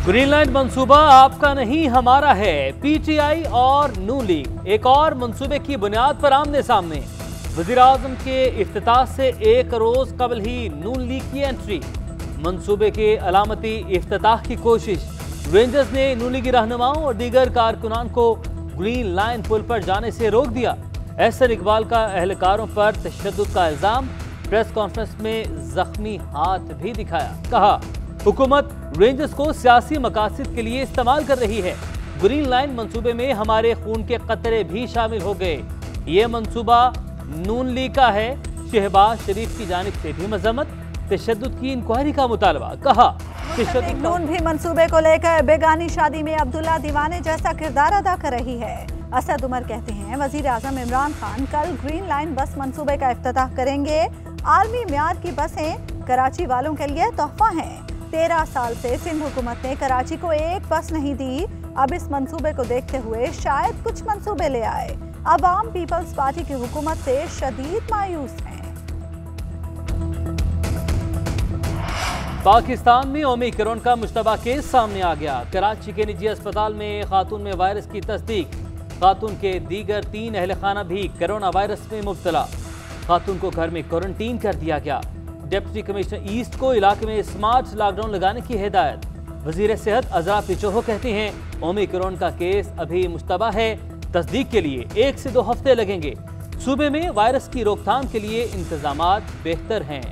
Green line मंसूबा आपका नहीं हमारा है। पीटीआई और नून लीग एक और मंसूबे की बुनियाद पर आमने सामने। वज़ीर-ए-आज़म के इफ्तिताह से एक रोज कबल ही नून लीग की एंट्री। मंसूबे के अलामती इफ्तिताह की कोशिश। रेंजर्स ने नून लीगी रहनुमाओं और दीगर कारकुनान को ग्रीन लाइन पुल पर जाने से रोक दिया। एहसन इकबाल का अहलकारों पर तशद्दुद का इल्जाम। प्रेस कॉन्फ्रेंस में जख्मी हाथ भी दिखाया। कहा हुकूमत रेंजर्स को सियासी मकासद के लिए इस्तेमाल कर रही है। ग्रीन लाइन मंसूबे में हमारे खून के कतरे भी शामिल हो गए। ये मंसूबा नून लीग का है। शहबाज शरीफ की जानिब से भी मजम्मत। तशद्दुद की इंक्वायरी का मुतालबा। कहा नून भी मंसूबे को लेकर बेगानी शादी में अब्दुल्ला दीवाने जैसा किरदार अदा कर रही है। असद उमर कहते हैं वजीर आजम इमरान खान कल ग्रीन लाइन बस मंसूबे का इफ्तिताह करेंगे। आर्मी म्यार की बसें कराची वालों के लिए तोहफा हैं। 13 साल से सिंध हुकूमत ने कराची को एक बस नहीं दी। अब इस मंसूबे को देखते हुए शायद कुछ मंसूबे ले आए। अवाम पीपल्स पार्टी की हुकूमत से शदीद मायूस हैं। पाकिस्तान में ओमिक्रॉन का मुश्तबा केस सामने आ गया। कराची के निजी अस्पताल में खातून में वायरस की तस्दीक। खातून के दीगर 3 अहल खाना भी कोरोना वायरस में मुब्तला। खातून को घर में क्वारंटीन कर दिया गया। डिप्टी कमिश्नर ईस्ट को इलाके में स्मार्ट लॉकडाउन लगाने की हिदायत। वजीर सेहत अजरा पिचोहो कहते हैं ओमिक्रॉन का केस अभी मुश्तबा है। तस्दीक के लिए 1 से 2 हफ्ते लगेंगे। सूबे में वायरस की रोकथाम के लिए इंतजामात बेहतर हैं।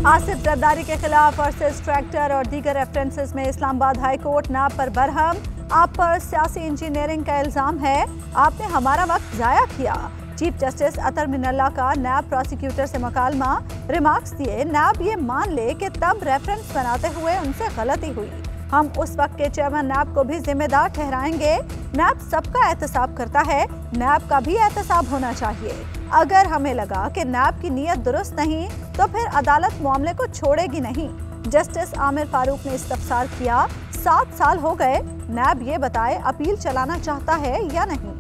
आसिफ जरदारी के खिलाफ वर्सेस ट्रैक्टर और दीगर रेफरेंसेस में इस्लामाबाद हाई कोर्ट नाब पर बरहम। आप पर सियासी इंजीनियरिंग का इल्जाम है। आपने हमारा वक्त जाया किया। चीफ जस्टिस अतर मिनल्ला का नैब प्रोसिक्यूटर से मुकालमा। रिमार्क्स दिए नैब ये मान ले कि तब रेफरेंस बनाते हुए उनसे गलती हुई। हम उस वक्त के चेयरमैन नैब को भी जिम्मेदार ठहराएंगे। नैब सबका एहतसाब करता है। नैब का भी एहतसाब होना चाहिए। अगर हमें लगा कि नैब की नीयत दुरुस्त नहीं तो फिर अदालत मामले को छोड़ेगी नहीं। जस्टिस आमिर फारूक ने इस्तफसार किया। 7 साल हो गए। नैब ये बताए अपील चलाना चाहता है या नहीं।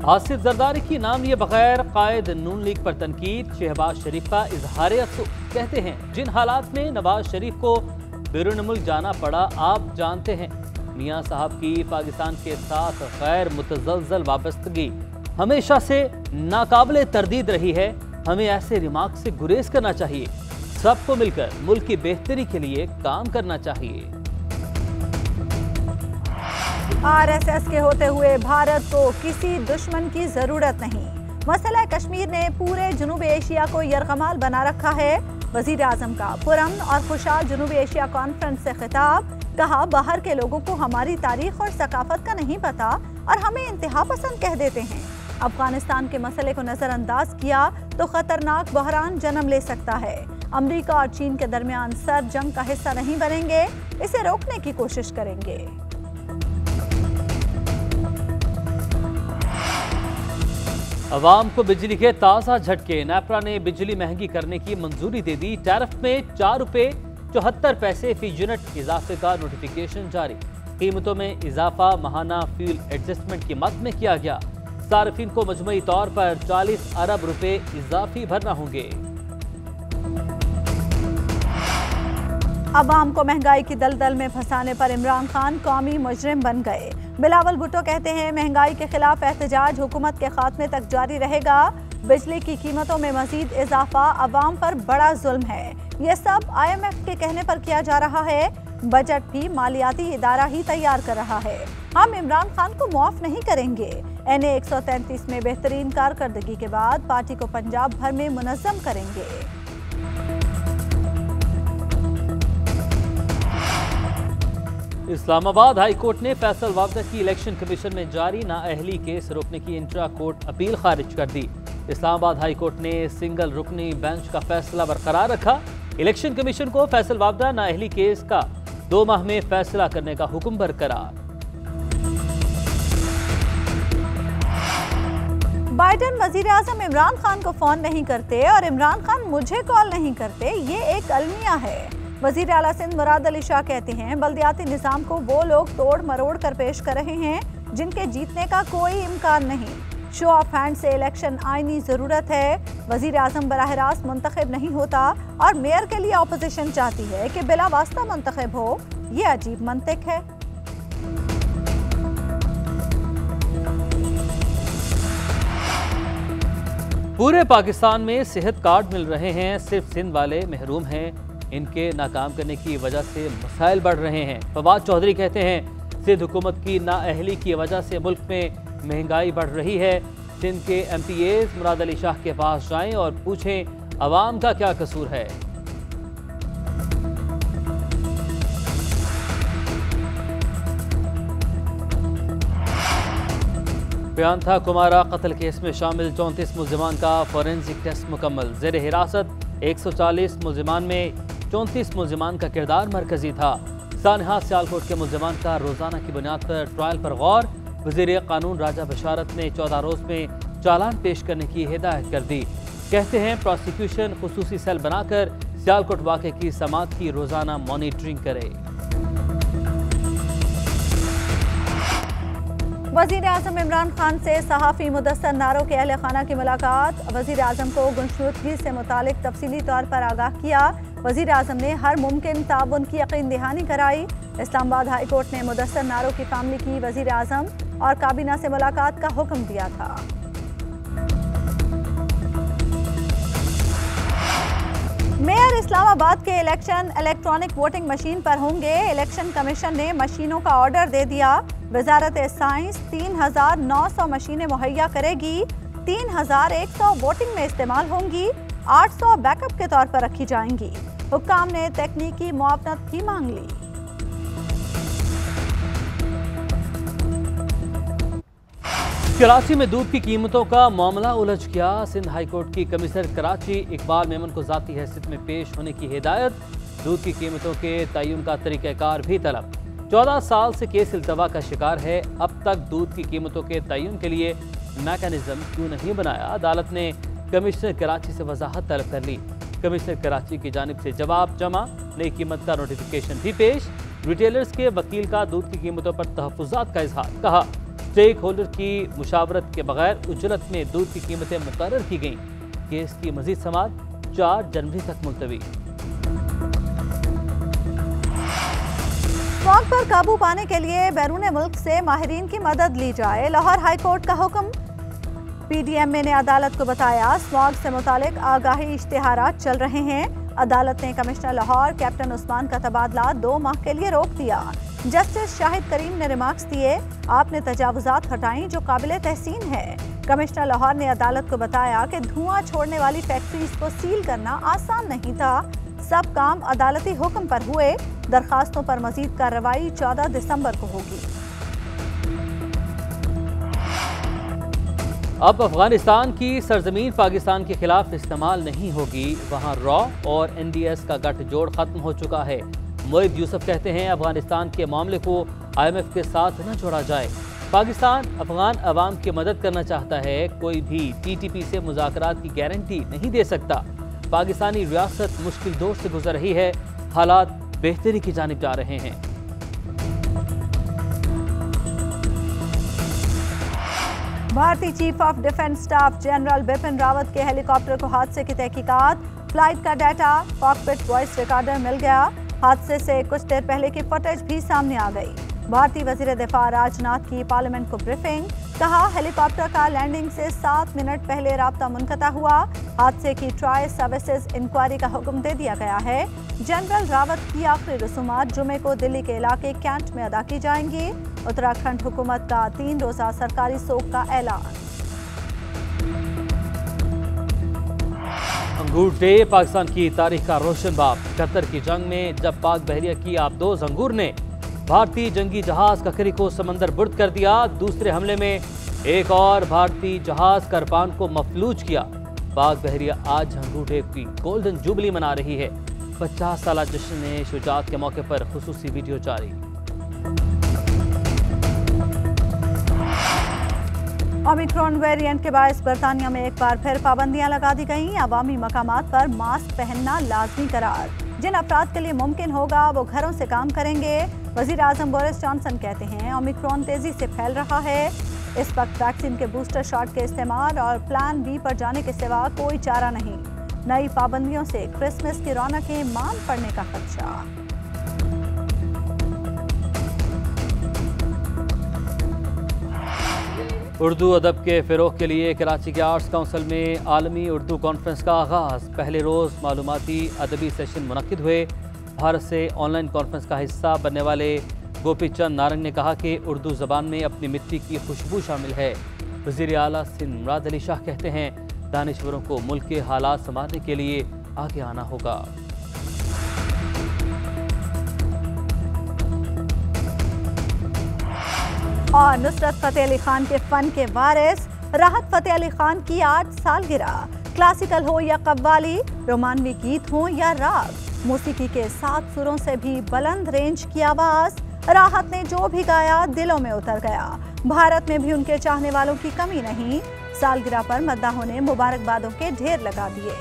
आसिफ जरदारी की नाम लिए बगैर कायद नून लीग पर तनकीद। शहबाज शरीफ का इजहार अफसोस। कहते हैं जिन हालात में नवाज शरीफ को बैरून मुल्क जाना पड़ा आप जानते हैं। मियां साहब की पाकिस्तान के साथ गैर मुतज़लज़ल वाबस्तगी हमेशा से नाकाबिले तरदीद रही है। हमें ऐसे रिमार्क से गुरेज करना चाहिए। सबको मिलकर मुल्क की बेहतरी के लिए काम करना चाहिए। आरएसएस के होते हुए भारत को किसी दुश्मन की जरूरत नहीं। मसला कश्मीर ने पूरे जनूबी एशिया को यरगमाल बना रखा है। वजीर आजम का पुरअमन और खुशहाल जनूबी एशिया कॉन्फ्रेंस से खिताब। कहा बाहर के लोगों को हमारी तारीख और सकाफत का नहीं पता और हमें इंतहा पसंद कह देते हैं। अफगानिस्तान के मसले को नजरअंदाज किया तो खतरनाक बहरान जन्म ले सकता है। अमेरिका और चीन के दरमियान सर जंग का हिस्सा नहीं बनेंगे। इसे रोकने की कोशिश करेंगे। अवाम को बिजली के ताज़ा झटके। नेपरा ने बिजली महंगी करने की मंजूरी दे दी। टैरिफ में 4 रुपये 74 पैसे फी यूनिट इजाफे का नोटिफिकेशन जारी। कीमतों में इजाफा माहाना फ्यूल एडजस्टमेंट की मद में किया गया। सार्फिन को मजमूई तौर पर 40 अरब रुपए इजाफी भरना होंगे। अवाम को महंगाई की दलदल में फंसाने पर इमरान खान कौमी मुजरिम बन गए। बिलावल भुट्टो कहते हैं महंगाई के खिलाफ एहतजाज हुकूमत के खात्मे तक जारी रहेगा। बिजली की कीमतों में मजीद इजाफा अवाम पर बड़ा जुल्म है। ये सब IMF के कहने पर किया जा रहा है। बजट भी मालियाती इदारा ही तैयार कर रहा है। हम इमरान खान को मुआफ नहीं करेंगे। NA 133 में बेहतरीन कारकर्दगी के बाद पार्टी को पंजाब भर में मुनज़्ज़म करेंगे। इस्लामाबाद हाई कोर्ट ने फैसल वावदा की इलेक्शन कमीशन में जारी नाअहली केस रोकने की इंट्रा कोर्ट अपील खारिज कर दी। इस्लामाबाद हाई कोर्ट ने सिंगल रुकनी बेंच का फैसला बरकरार रखा। इलेक्शन कमीशन को फैसल वावदा नाअहली केस का 2 माह में फैसला करने का हुक्म बरकरार। बाइडन वजीर आजम इमरान खान को फोन नहीं करते और इमरान खान मुझे कॉल नहीं करते, ये एक अलमिया है। वजीर आला सिंध मुराद अली शाह कहते हैं बल्दियाती निज़ाम को वो लोग तोड़ मरोड़ कर पेश कर रहे हैं जिनके जीतने का कोई इम्कान नहीं। शो ऑफ हैंड से इलेक्शन आईनी जरूरत है। वजीर आजम बराह रास्त मुंतखब नहीं होता और मेयर के लिए अपोजिशन चाहती है कि बिला वास्ता मुंतखब हो। ये अजीब मंतिक है। पूरे पाकिस्तान में सेहत कार्ड मिल रहे हैं, सिर्फ सिंध वाले महरूम हैं। इनके नाकाम करने की वजह से मसाइल बढ़ रहे हैं। फवाद चौधरी कहते हैं सिंध हुकूमत की नाअहली की वजह से मुल्क में महंगाई बढ़ रही है। सिंध के MPAs मुराद अली शाह के पास जाएं और पूछें अवाम का क्या कसूर है। प्रियंका कुमारा कत्ल केस में शामिल 34 मुल्जिमान का फॉरेंसिक टेस्ट मुकम्मल। ज़ेर हिरासत 140 मुल्जिमान में 34 मुल्जिमान का किरदार मरकजी था। सानहा सियालकोट के मुल्जिमान का रोजाना की बुनियाद पर ट्रायल पर गौर। वज़ीर कानून राजा बशारत ने 14 रोज में चालान पेश करने की हिदायत कर दी। कहते हैं प्रोसिक्यूशन खुसूसी सेल बनाकर सियालकोट वाक़े की समाअत की रोजाना मॉनिटरिंग करे। वज़ीर आज़म इमरान खान से सहाफ़ी मुदस्सर नारो के अहल खाना की मुलाकात। वज़ीर आज़म को गुमशुदगी से मुतालिक तफसीली तौर पर आगाह किया। वज़ीर आज़म ने हर मुमकिन ताउन की यकीन दहानी कराई। इस्लामाबाद हाई कोर्ट ने मुदस्सर नारो की फैमिली की वज़ीर आज़म और काबीना से मुलाकात का हुक्म दिया था। मेयर इस्लामाबाद के इलेक्शन इलेक्ट्रॉनिक वोटिंग मशीन पर होंगे। इलेक्शन कमीशन ने मशीनों का ऑर्डर दे दिया। वजारत साइंस 3900 मशीनें मुहैया करेगी। 3100 वोटिंग में इस्तेमाल होंगी, 800 बैकअप के तौर पर रखी जाएंगी। हुक्काम ने तकनीकी मुआवनत की मांग ली। कराची में दूध की कीमतों का मामला उलझ गया। सिंध हाईकोर्ट की कमिश्नर कराची इकबाल मेमन को ज़ाती हैसियत में पेश होने की हिदायत। दूध की कीमतों के तयन का तरीक़ाकार भी तलब। 14 साल से केस इल्तवा का शिकार है। अब तक दूध की कीमतों के तयन के लिए मैकेनिज्म क्यों नहीं बनाया। अदालत ने कमिश्नर कराची से वजाहत तलब कर ली। कमिश्नर कराची की जानिब से जवाब जमा, नई कीमत का नोटिफिकेशन भी पेश। रिटेलर्स के वकील का दूध की कीमतों पर तहफ़्फ़ुज़ात का इजहार। कहा स्टेक होल्डर की मुशावरत के बगैर उजरत में दूध की कीमतें मुकर्रर की गईं। केस की मजीद समाअत 4 जनवरी तक मुलतवी। स्मॉग पर काबू पाने के लिए बैरून मुल्क से माहिरीन की मदद ली जाए, लाहौर हाई कोर्ट का हुक्म। PDMA ने अदालत को बताया स्मॉग से मुतालिक आगाही इश्तिहारात चल रहे हैं। अदालत ने कमिश्नर लाहौर कैप्टन उस्मान का तबादला 2 माह के लिए रोक दिया। जस्टिस शाहिद करीम ने रिमार्क्स दिए, आपने तजावुजात हटाई जो काबिल तहसीन है। कमिश्नर लाहौर ने अदालत को बताया कि धुआं छोड़ने वाली फैक्ट्रीज को सील करना आसान नहीं था। सब काम अदालती हुक्म पर हुए। दरखास्तों पर मजीद कार्रवाई 14 दिसंबर को होगी। अब अफगानिस्तान की सरजमीन पाकिस्तान के खिलाफ इस्तेमाल नहीं होगी। वहाँ रॉ और NDS का गठजोड़ खत्म हो चुका है। मोहिद यूसुफ कहते हैं अफगानिस्तान के मामले को IMF के साथ न जोड़ा जाए। पाकिस्तान अफगान अवाम की मदद करना चाहता है। कोई भी TTP से मुज़ाकरात की गारंटी नहीं दे सकता। पाकिस्तानी रियासत मुश्किल दौर से गुजर रही है। हालात बेहतरी की जानिब जा रहे हैं। भारतीय chief of defence staff general Bipin Rawat के हेलीकॉप्टर को हादसे की तहकीकात। फ्लाइट का डाटा, कॉकपिट वॉइस रिकॉर्डर मिल गया। हादसे से कुछ देर पहले की फुटेज भी सामने आ गई। भारतीय वजीर दिफा राजनाथ की पार्लियामेंट को ब्रीफिंग। कहा हेलीकॉप्टर का लैंडिंग से 7 मिनट पहले राब्ता मुनक़ता हुआ। हादसे की ट्राई सर्विसेज इंक्वायरी का हुक्म दे दिया गया है। जनरल रावत की आखिरी रसूमात जुमे को दिल्ली के इलाके कैंट में अदा की जाएंगी। उत्तराखंड हुकूमत का 3 रोज़ा सरकारी सोग का ऐलान। अंगूर डे पाकिस्तान की तारीख का रोशन बाब। कतर की जंग में जब पाक बहरिया की आबदोज अंगूर ने भारतीय जंगी जहाज ककरी को समंदर बुर्द कर दिया। दूसरे हमले में एक और भारतीय जहाज करपान को मफलूज किया। पाक बहरिया आज अंगूर डे की गोल्डन जुबली मना रही है। 50 साला जश्न शुजात के मौके पर खुसूसी वीडियो जारी। ओमिक्रॉन वेरिएंट के बायस बरतानिया में एक बार फिर पाबंदियां लगा दी गईं। अवामी मकामात पर मास्क पहनना लाजमी करार। जिन अफराद के लिए मुमकिन होगा वो घरों से काम करेंगे। वजीर आजम बोरिस जॉनसन कहते हैं ओमिक्रॉन तेजी से फैल रहा है। इस वक्त वैक्सीन के बूस्टर शॉट के इस्तेमाल और प्लान बी पर जाने के सिवा कोई चारा नहीं। नई पाबंदियों से क्रिसमस की रौनकें मांद पड़ने का खदशा। उर्दू अदब के फ़रोग़ के लिए कराची के आर्ट्स काउंसिल में आलमी उर्दू कॉन्फ्रेंस का आगाज़। पहले रोज़ मालूमाती अदबी सेशन मुनक्किद हुए। भारत से ऑनलाइन कॉन्फ्रेंस का हिस्सा बनने वाले गोपी चंद नारंग ने कहा कि उर्दू ज़बान में अपनी मिट्टी की खुशबू शामिल है। वज़ीर आला सिंध मुराद अली शाह कहते हैं दानिशवरों को मुल्क के हालात संभालने के लिए आगे आना होगा। और नुसरत फ़तेह अली खान के फ़न के वारिस राहत फ़तेह अली खान की 8 सालगिरह। क्लासिकल हो या कव्वाली, रोमानवी गीत हो या राग, मौसीकी के 7 सुरों से भी बुलंद रेंज की आवाज़ राहत ने जो भी गाया दिलों में उतर गया। भारत में भी उनके चाहने वालों की कमी नहीं। सालगिरह पर मद्दाहों ने मुबारकबादों के ढेर लगा दिए।